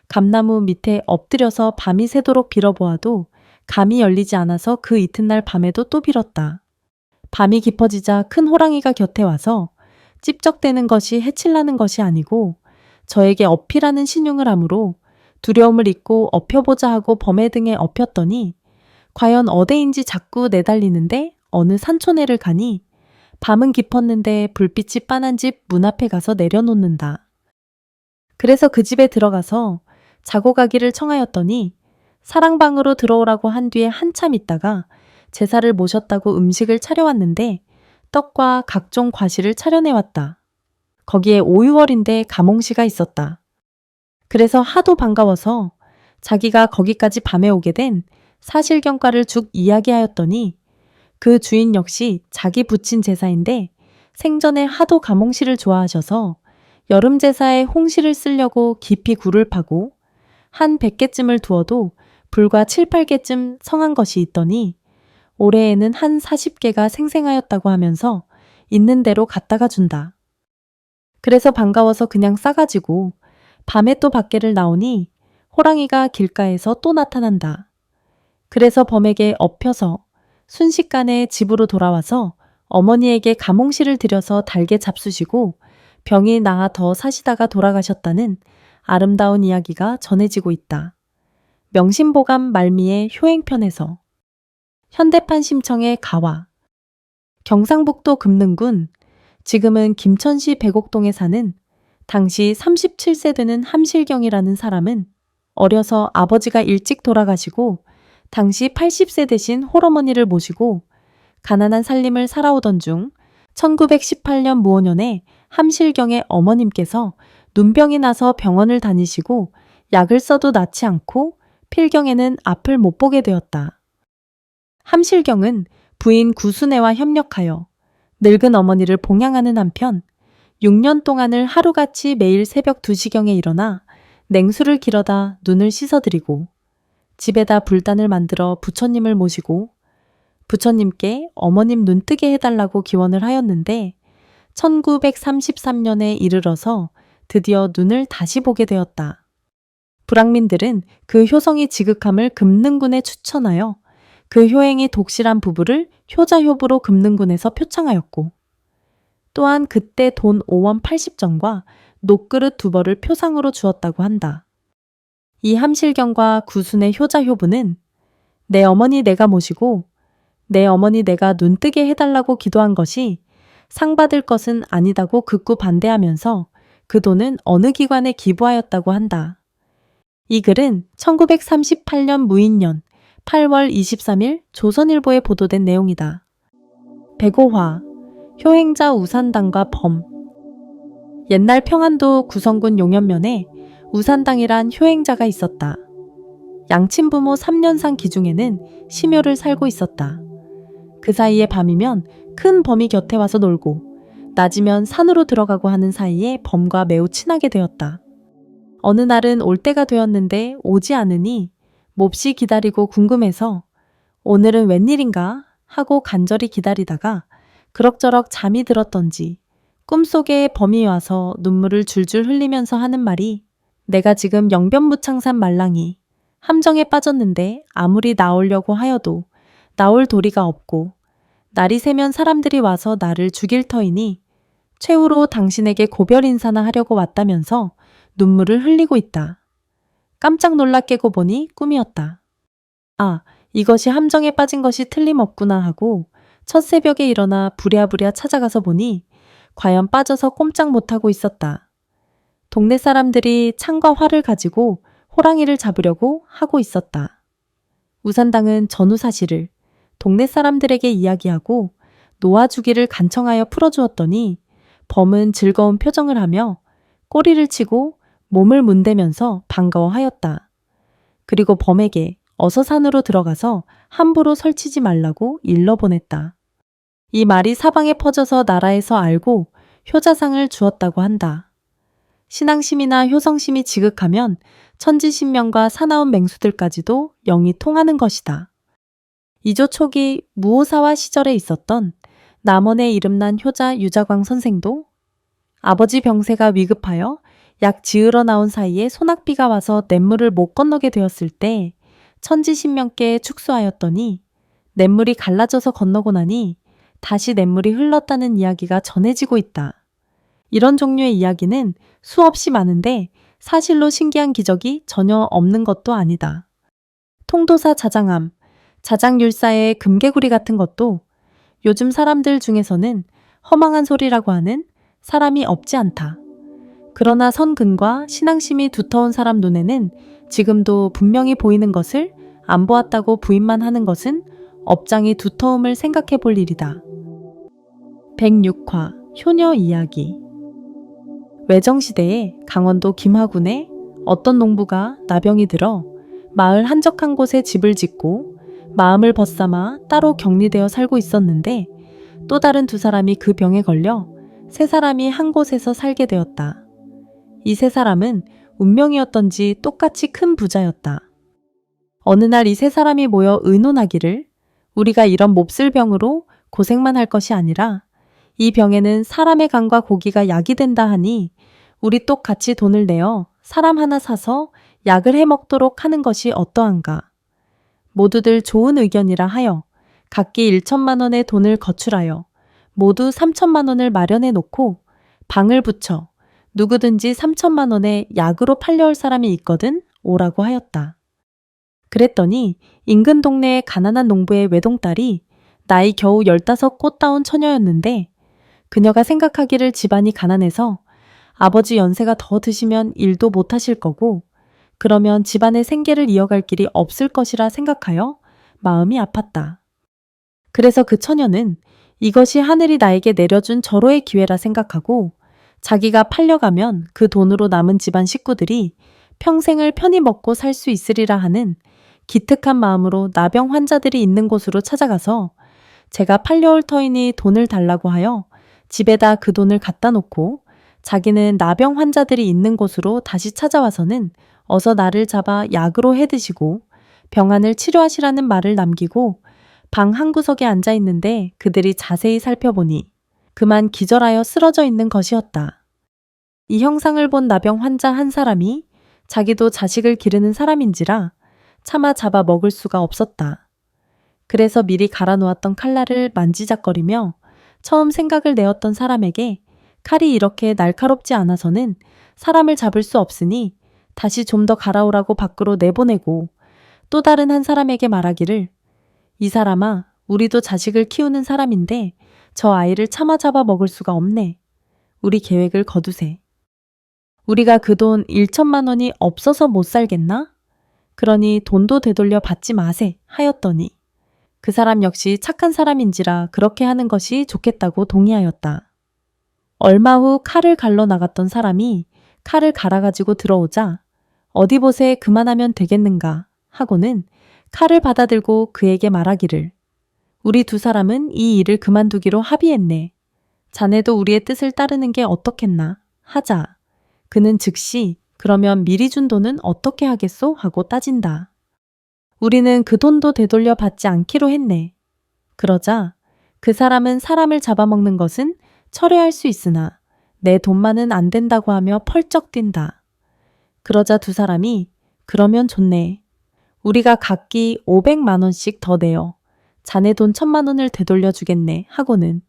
감나무 밑에 엎드려서 밤이 새도록 빌어보아도 감이 열리지 않아서 그 이튿날 밤에도 또 빌었다. 밤이 깊어지자 큰 호랑이가 곁에 와서 찝적대는 것이 해칠라는 것이 아니고 저에게 업히라는 신용을 하므로 두려움을 잊고 엎혀보자 하고 범의 등에 엎혔더니 과연 어디인지 자꾸 내달리는데 어느 산촌에를 가니 밤은 깊었는데 불빛이 빤한 집 문 앞에 가서 내려놓는다. 그래서 그 집에 들어가서 자고 가기를 청하였더니 사랑방으로 들어오라고 한 뒤에 한참 있다가 제사를 모셨다고 음식을 차려왔는데 떡과 각종 과실을 차려내왔다. 거기에 5~6월인데 가몽씨가 있었다. 그래서 하도 반가워서 자기가 거기까지 밤에 오게 된 사실경과를 쭉 이야기하였더니 그 주인 역시 자기 부친 제사인데 생전에 하도 가몽씨를 좋아하셔서 여름 제사에 홍시를 쓰려고 깊이 굴을 파고 한 100개쯤을 두어도 불과 7~8개쯤 성한 것이 있더니 올해에는 한 40개가 생생하였다고 하면서 있는 대로 갖다가 준다. 그래서 반가워서 그냥 싸가지고 밤에 또 밖에를 나오니 호랑이가 길가에서 또 나타난다. 그래서 범에게 엎혀서 순식간에 집으로 돌아와서 어머니에게 감홍시를 들여서 달게 잡수시고 병이 나아 더 사시다가 돌아가셨다는 아름다운 이야기가 전해지고 있다. 명심보감 말미의 효행편에서 현대판 심청의 가와 경상북도 금능군 지금은 김천시 백옥동에 사는 당시 37세 되는 함실경이라는 사람은 어려서 아버지가 일찍 돌아가시고 당시 80세 되신 홀어머니를 모시고 가난한 살림을 살아오던 중 1918년 무오년에 함실경의 어머님께서 눈병이 나서 병원을 다니시고 약을 써도 낫지 않고 필경에는 앞을 못 보게 되었다. 함실경은 부인 구순애와 협력하여 늙은 어머니를 봉양하는 한편 6년 동안을 하루같이 매일 새벽 2시경에 일어나 냉수를 길어다 눈을 씻어드리고 집에다 불단을 만들어 부처님을 모시고 부처님께 어머님 눈뜨게 해달라고 기원을 하였는데 1933년에 이르러서 드디어 눈을 다시 보게 되었다. 불황민들은 그 효성이 지극함을 금능군에 추천하여 그 효행이 독실한 부부를 효자효부로 금능군에서 표창하였고 또한 그때 돈 5원 80전과 녹그릇 2벌을 표상으로 주었다고 한다. 이 함실경과 구순의 효자효부는 내 어머니 내가 모시고 내 어머니 내가 눈뜨게 해달라고 기도한 것이 상 받을 것은 아니다고 극구 반대하면서 그 돈은 어느 기관에 기부하였다고 한다. 이 글은 1938년 무인년 8월 23일 조선일보에 보도된 내용이다. 백오화, 효행자 우산당과 범. 옛날 평안도 구성군 용현면에 우산당이란 효행자가 있었다. 양친부모 3년상 기중에는 시묘를 살고 있었다. 그 사이에 밤이면 큰 범이 곁에 와서 놀고 낮이면 산으로 들어가고 하는 사이에 범과 매우 친하게 되었다. 어느 날은 올 때가 되었는데 오지 않으니 몹시 기다리고 궁금해서 오늘은 웬일인가 하고 간절히 기다리다가 그럭저럭 잠이 들었던지 꿈속에 범이 와서 눈물을 줄줄 흘리면서 하는 말이 내가 지금 영변무창산 말랑이 함정에 빠졌는데 아무리 나오려고 하여도 나올 도리가 없고 날이 새면 사람들이 와서 나를 죽일 터이니 최후로 당신에게 고별 인사나 하려고 왔다면서 눈물을 흘리고 있다. 깜짝 놀라 깨고 보니 꿈이었다. 아, 이것이 함정에 빠진 것이 틀림없구나 하고 첫 새벽에 일어나 부랴부랴 찾아가서 보니 과연 빠져서 꼼짝 못하고 있었다. 동네 사람들이 창과 활을 가지고 호랑이를 잡으려고 하고 있었다. 우산당은 전후 사실을 동네 사람들에게 이야기하고 놓아주기를 간청하여 풀어주었더니 범은 즐거운 표정을 하며 꼬리를 치고 몸을 문대면서 반가워하였다. 그리고 범에게 어서 산으로 들어가서 함부로 설치지 말라고 일러보냈다. 이 말이 사방에 퍼져서 나라에서 알고 효자상을 주었다고 한다. 신앙심이나 효성심이 지극하면 천지신명과 사나운 맹수들까지도 영이 통하는 것이다. 이조 초기 무오사화 시절에 있었던 남원에 이름난 효자 유자광 선생도 아버지 병세가 위급하여 약 지으러 나온 사이에 소낙비가 와서 냇물을 못 건너게 되었을 때 천지신명께 축수하였더니 냇물이 갈라져서 건너고 나니 다시 냇물이 흘렀다는 이야기가 전해지고 있다. 이런 종류의 이야기는 수없이 많은데 사실로 신기한 기적이 전혀 없는 것도 아니다. 통도사 자장암, 자장율사의 금개구리 같은 것도 요즘 사람들 중에서는 허망한 소리라고 하는 사람이 없지 않다. 그러나 선근과 신앙심이 두터운 사람 눈에는 지금도 분명히 보이는 것을 안 보았다고 부인만 하는 것은 업장이 두터움을 생각해 볼 일이다. 106화 효녀 이야기. 외정시대에 강원도 김하군에 어떤 농부가 나병이 들어 마을 한적한 곳에 집을 짓고 마음을 벗삼아 따로 격리되어 살고 있었는데 또 다른 두 사람이 그 병에 걸려 세 사람이 한 곳에서 살게 되었다. 이 세 사람은 운명이었던지 똑같이 큰 부자였다. 어느 날 이 세 사람이 모여 의논하기를 우리가 이런 몹쓸 병으로 고생만 할 것이 아니라 이 병에는 사람의 간과 고기가 약이 된다 하니 우리 똑같이 돈을 내어 사람 하나 사서 약을 해 먹도록 하는 것이 어떠한가. 모두들 좋은 의견이라 하여 각기 1천만 원의 돈을 거출하여 모두 3천만 원을 마련해 놓고 방을 붙여 누구든지 3천만 원에 약으로 팔려올 사람이 있거든 오라고 하였다. 그랬더니 인근 동네의 가난한 농부의 외동딸이 나이 겨우 15 꽃다운 처녀였는데 그녀가 생각하기를 집안이 가난해서 아버지 연세가 더 드시면 일도 못하실 거고 그러면 집안의 생계를 이어갈 길이 없을 것이라 생각하여 마음이 아팠다. 그래서 그 처녀는 이것이 하늘이 나에게 내려준 절호의 기회라 생각하고 자기가 팔려가면 그 돈으로 남은 집안 식구들이 평생을 편히 먹고 살 수 있으리라 하는 기특한 마음으로 나병 환자들이 있는 곳으로 찾아가서 제가 팔려올 터이니 돈을 달라고 하여 집에다 그 돈을 갖다 놓고 자기는 나병 환자들이 있는 곳으로 다시 찾아와서는 어서 나를 잡아 약으로 해드시고 병환을 치료하시라는 말을 남기고 방 한 구석에 앉아 있는데 그들이 자세히 살펴보니 그만 기절하여 쓰러져 있는 것이었다. 이 형상을 본 나병 환자 한 사람이 자기도 자식을 기르는 사람인지라 차마 잡아 먹을 수가 없었다. 그래서 미리 갈아 놓았던 칼날을 만지작거리며 처음 생각을 내었던 사람에게 칼이 이렇게 날카롭지 않아서는 사람을 잡을 수 없으니 다시 좀 더 갈아오라고 밖으로 내보내고 또 다른 한 사람에게 말하기를 이 사람아, 우리도 자식을 키우는 사람인데 저 아이를 차마 잡아 먹을 수가 없네. 우리 계획을 거두세. 우리가 그 돈 1천만 원이 없어서 못 살겠나? 그러니 돈도 되돌려 받지 마세 하였더니 그 사람 역시 착한 사람인지라 그렇게 하는 것이 좋겠다고 동의하였다. 얼마 후 칼을 갈러 나갔던 사람이 칼을 갈아가지고 들어오자 어디 보세 그만하면 되겠는가 하고는 칼을 받아들고 그에게 말하기를 우리 두 사람은 이 일을 그만두기로 합의했네. 자네도 우리의 뜻을 따르는 게 어떻겠나 하자. 그는 즉시 그러면 미리 준 돈은 어떻게 하겠소? 하고 따진다. 우리는 그 돈도 되돌려 받지 않기로 했네. 그러자 그 사람은 사람을 잡아먹는 것은 철회할 수 있으나 내 돈만은 안 된다고 하며 펄쩍 뛴다. 그러자 두 사람이 그러면 좋네. 우리가 각기 500만 원씩 더 내어 자네 돈 1,000만 원을 되돌려 주겠네 하고는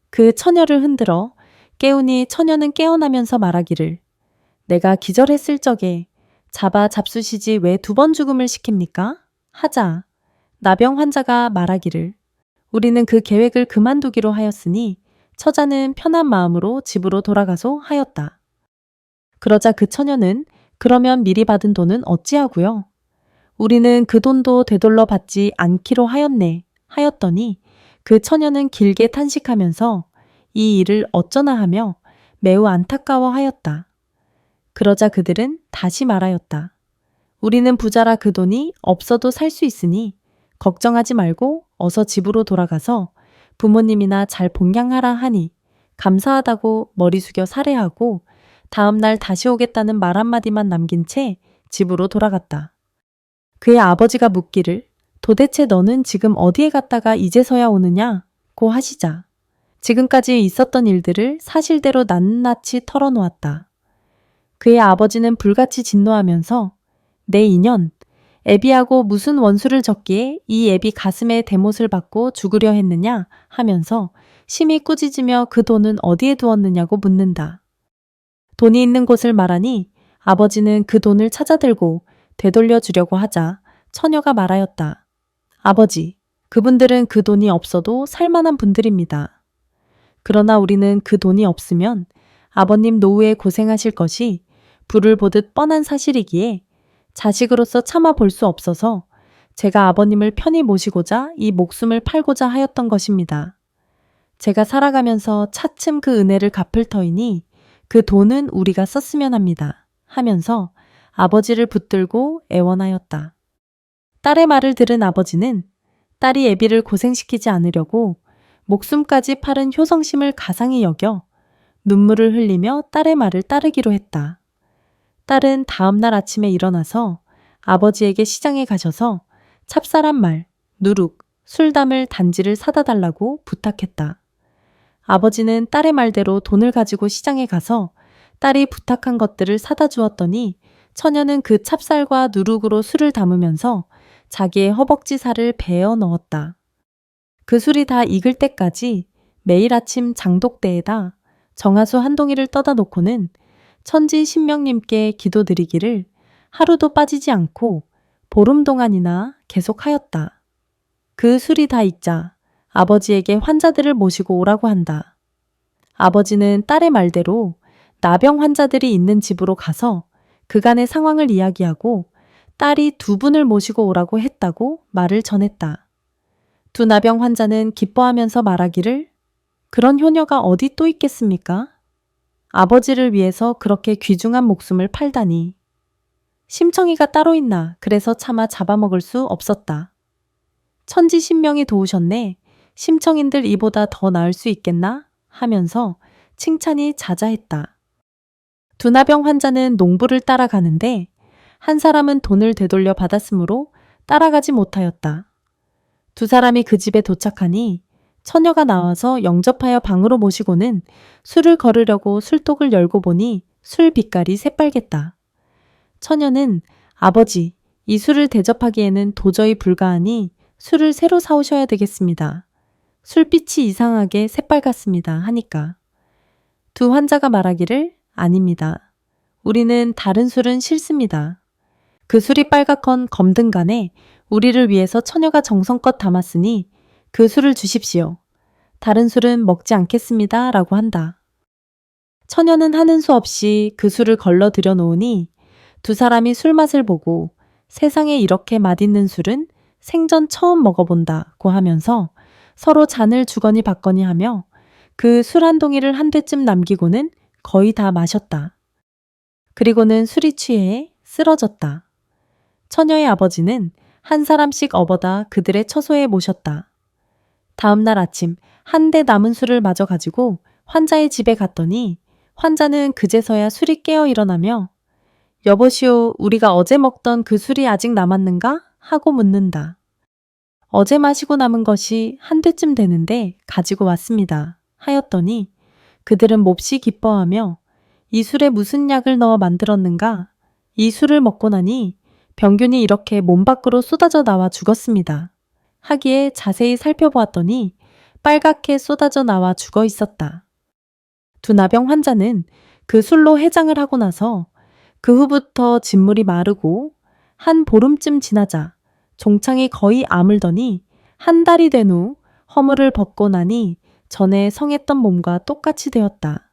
그 처녀를 흔들어 깨우니 처녀는 깨어나면서 말하기를 내가 기절했을 적에 잡아 잡수시지 왜 2번 죽음을 시킵니까? 하자 나병 환자가 말하기를 우리는 그 계획을 그만두기로 하였으니 처자는 편한 마음으로 집으로 돌아가소 하였다. 그러자 그 처녀는 그러면 미리 받은 돈은 어찌하고요? 우리는 그 돈도 되돌려 받지 않기로 하였네 하였더니 그 처녀는 길게 탄식하면서 이 일을 어쩌나 하며 매우 안타까워 하였다. 그러자 그들은 다시 말하였다. 우리는 부자라 그 돈이 없어도 살 수 있으니 걱정하지 말고 어서 집으로 돌아가서 부모님이나 잘 봉양하라 하니 감사하다고 머리 숙여 살해하고 다음 날 다시 오겠다는 말 한마디만 남긴 채 집으로 돌아갔다. 그의 아버지가 묻기를 도대체 너는 지금 어디에 갔다가 이제서야 오느냐? 고 하시자 지금까지 있었던 일들을 사실대로 낱낱이 털어놓았다. 그의 아버지는 불같이 진노하면서 내 인연, 애비하고 무슨 원수를 졌기에 이 애비 가슴에 대못을 받고 죽으려 했느냐 하면서 심히 꾸짖으며 그 돈은 어디에 두었느냐고 묻는다. 돈이 있는 곳을 말하니 아버지는 그 돈을 찾아들고 되돌려 주려고 하자 처녀가 말하였다. 아버지, 그분들은 그 돈이 없어도 살만한 분들입니다. 그러나 우리는 그 돈이 없으면 아버님 노후에 고생하실 것이 불을 보듯 뻔한 사실이기에 자식으로서 참아 볼 수 없어서 제가 아버님을 편히 모시고자 이 목숨을 팔고자 하였던 것입니다. 제가 살아가면서 차츰 그 은혜를 갚을 터이니 그 돈은 우리가 썼으면 합니다. 하면서 아버지를 붙들고 애원하였다. 딸의 말을 들은 아버지는 딸이 애비를 고생시키지 않으려고 목숨까지 팔은 효성심을 가상히 여겨 눈물을 흘리며 딸의 말을 따르기로 했다. 딸은 다음 날 아침에 일어나서 아버지에게 시장에 가셔서 찹쌀한 말, 누룩, 술담을 단지를 사다 달라고 부탁했다. 아버지는 딸의 말대로 돈을 가지고 시장에 가서 딸이 부탁한 것들을 사다 주었더니 처녀는 그 찹쌀과 누룩으로 술을 담으면서 자기의 허벅지 살을 베어 넣었다. 그 술이 다 익을 때까지 매일 아침 장독대에다 정화수 한 동이를 떠다 놓고는 천지 신명님께 기도드리기를 하루도 빠지지 않고 보름 동안이나 계속하였다. 그 술이 다 익자 아버지에게 환자들을 모시고 오라고 한다. 아버지는 딸의 말대로 나병 환자들이 있는 집으로 가서 그간의 상황을 이야기하고 딸이 2분을 모시고 오라고 했다고 말을 전했다. 2 나병 환자는 기뻐하면서 말하기를 그런 효녀가 어디 또 있겠습니까? 아버지를 위해서 그렇게 귀중한 목숨을 팔다니. 심청이가 따로 있나 그래서 차마 잡아먹을 수 없었다. 천지신명이 도우셨네. 심청인들 이보다 더 나을 수 있겠나? 하면서 칭찬이 자자했다. 2 나병 환자는 농부를 따라가는데 한 사람은 돈을 되돌려 받았으므로 따라가지 못하였다. 2 사람이 그 집에 도착하니 처녀가 나와서 영접하여 방으로 모시고는 술을 거르려고 술독을 열고 보니 술 빛깔이 새빨갰다. 처녀는 아버지, 이 술을 대접하기에는 도저히 불가하니 술을 새로 사오셔야 되겠습니다. 술빛이 이상하게 새빨갛습니다. 하니까 2 환자가 말하기를 아닙니다. 우리는 다른 술은 싫습니다. 그 술이 빨갛건 검든 간에 우리를 위해서 처녀가 정성껏 담았으니 그 술을 주십시오. 다른 술은 먹지 않겠습니다. 라고 한다. 처녀는 하는 수 없이 그 술을 걸러 들여 놓으니 2 사람이 술 맛을 보고 세상에 이렇게 맛있는 술은 생전 처음 먹어본다고 하면서 서로 잔을 주거니 받거니 하며 그 술 한 동이를 한 대쯤 남기고는 거의 다 마셨다. 그리고는 술이 취해 쓰러졌다. 처녀의 아버지는 한 사람씩 업어다 그들의 처소에 모셨다. 다음 날 아침 한 대 남은 술을 마저 가지고 환자의 집에 갔더니 환자는 그제서야 술이 깨어 일어나며 여보시오, 우리가 어제 먹던 그 술이 아직 남았는가? 하고 묻는다. 어제 마시고 남은 것이 한 대쯤 되는데 가지고 왔습니다. 하였더니 그들은 몹시 기뻐하며 이 술에 무슨 약을 넣어 만들었는가? 이 술을 먹고 나니 병균이 이렇게 몸 밖으로 쏟아져 나와 죽었습니다. 하기에 자세히 살펴보았더니 빨갛게 쏟아져 나와 죽어 있었다. 2 나병 환자는 그 술로 해장을 하고 나서 그 후부터 진물이 마르고 한 보름쯤 지나자 종창이 거의 아물더니 한 달이 된 후 허물을 벗고 나니 전에 성했던 몸과 똑같이 되었다.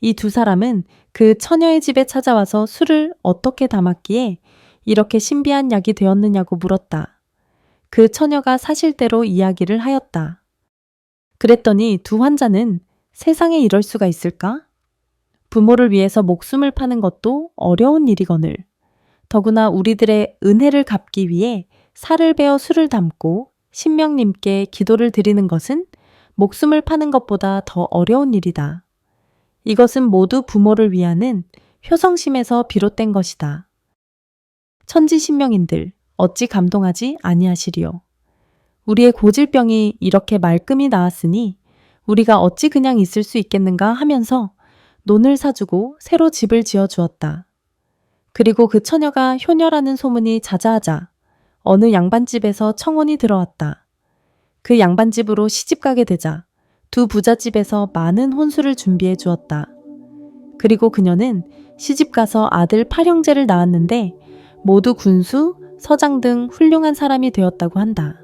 이 2 사람은 그 처녀의 집에 찾아와서 술을 어떻게 담았기에 이렇게 신비한 약이 되었느냐고 물었다. 그 처녀가 사실대로 이야기를 하였다. 그랬더니 2 환자는 세상에 이럴 수가 있을까? 부모를 위해서 목숨을 파는 것도 어려운 일이거늘. 더구나 우리들의 은혜를 갚기 위해 살을 베어 술을 담고 신명님께 기도를 드리는 것은 목숨을 파는 것보다 더 어려운 일이다. 이것은 모두 부모를 위하는 효성심에서 비롯된 것이다. 천지신명인들 어찌 감동하지 아니하시리요. 우리의 고질병이 이렇게 말끔히 나았으니 우리가 어찌 그냥 있을 수 있겠는가 하면서 논을 사주고 새로 집을 지어 주었다. 그리고 그 처녀가 효녀라는 소문이 자자하자 어느 양반집에서 청혼이 들어왔다. 그 양반집으로 시집가게 되자 2 부잣집에서 많은 혼수를 준비해 주었다. 그리고 그녀는 시집가서 아들 8형제를 낳았는데 모두 군수, 서장 등 훌륭한 사람이 되었다고 한다.